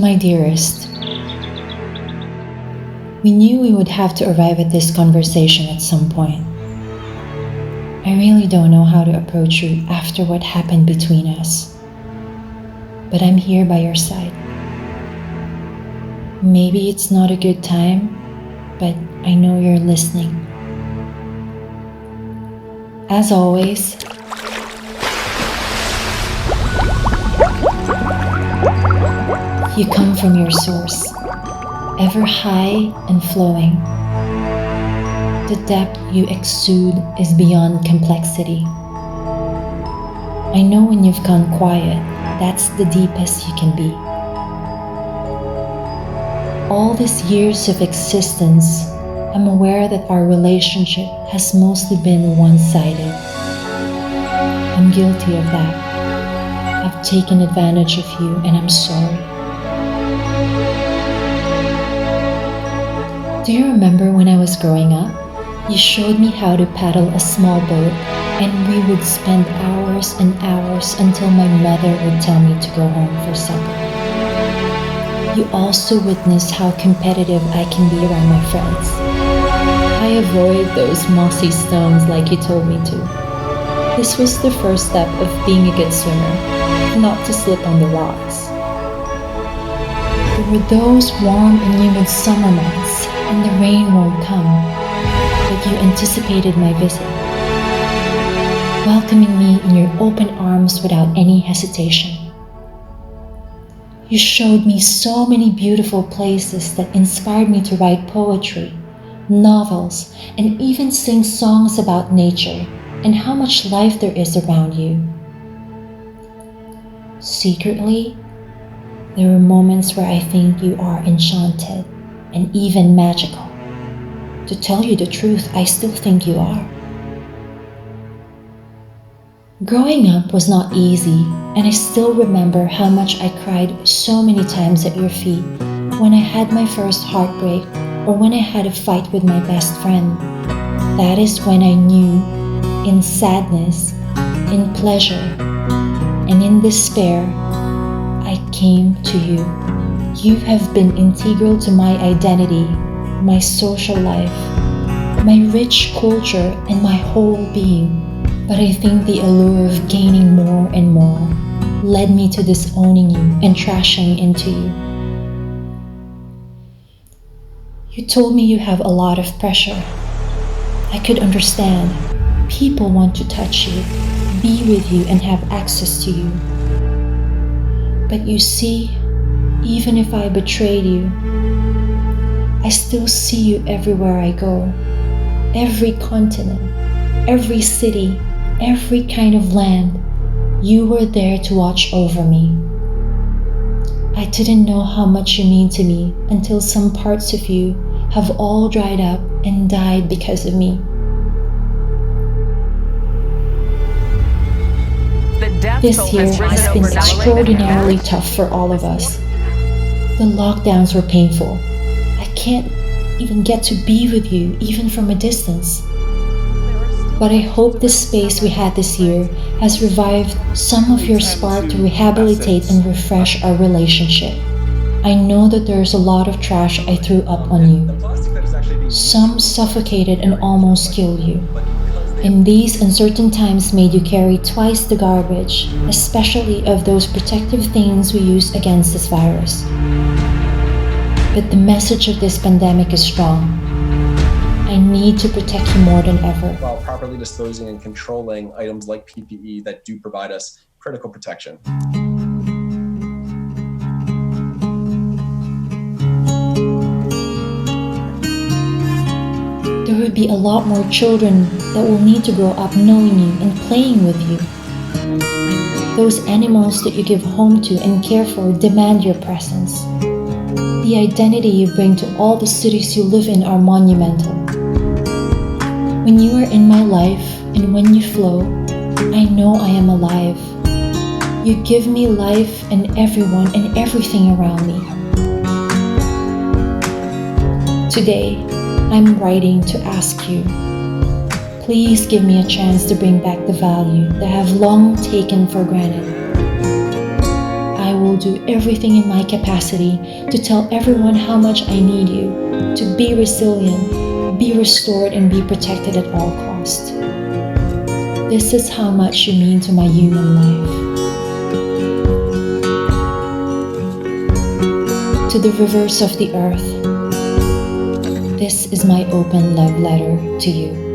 my dearest, we knew we would have to arrive at this conversation at some point. I really don't know how to approach you after what happened between us, but I'm here by your side. Maybe it's not a good time, but I know you're listening. As always, you come from your source, ever high and flowing. The depth you exude is beyond complexity. I know when you've gone quiet, that's the deepest you can be. All these years of existence, I'm aware that our relationship has mostly been one-sided. I'm guilty of that. I've taken advantage of you and I'm sorry. Do you remember when I was growing up? You showed me how to paddle a small boat and we would spend hours and hours until my mother would tell me to go home for supper. You also witnessed how competitive I can be around my friends. I avoid those mossy stones like you told me to. This was the first step of being a good swimmer, not to slip on the rocks. There were those warm and humid summer months and the rain won't come, but you anticipated my visit, welcoming me in your open arms without any hesitation. You showed me so many beautiful places that inspired me to write poetry, novels, and even sing songs about nature and how much life there is around you. Secretly, there were moments where I think you are enchanted and even magical. To tell you the truth, I still think you are. Growing up was not easy, and I still remember how much I cried so many times at your feet when I had my first heartbreak or when I had a fight with my best friend. That is when I knew, in sadness, in pleasure, and in despair, I came to you. You have been integral to my identity, my social life, my rich culture, and my whole being. But I think the allure of gaining more and more led me to disowning you and trashing into you. You told me you have a lot of pressure. I could understand. People want to touch you, be with you, and have access to you. But you see, even if I betrayed you, I still see you everywhere I go. Every continent, every city, every kind of land, you were there to watch over me. I didn't know how much you mean to me until some parts of you have all dried up and died because of me. This year has been extraordinarily tough for all of us. The lockdowns were painful. I can't even get to be with you, even from a distance. But I hope this space we had this year has revived some of your spark to rehabilitate and refresh our relationship. I know that there's a lot of trash I threw up on you. Some suffocated and almost killed you. And these uncertain times made you carry twice the garbage, especially of those protective things we use against this virus. But the message of this pandemic is strong. I need to protect you more than ever. While properly disposing and controlling items like PPE that do provide us critical protection. There will be a lot more children that will need to grow up knowing you and playing with you. Those animals that you give home to and care for demand your presence. The identity you bring to all the cities you live in are monumental. When you are in my life and when you flow, I know I am alive. You give me life and everyone and everything around me. Today, I'm writing to ask you, please give me a chance to bring back the value that I have long taken for granted. I will will do everything in my capacity to tell everyone how much I need you, to be resilient, be restored, and be protected at all costs. This is how much you mean to my human life. To the rivers of the earth, this is my open love letter to you.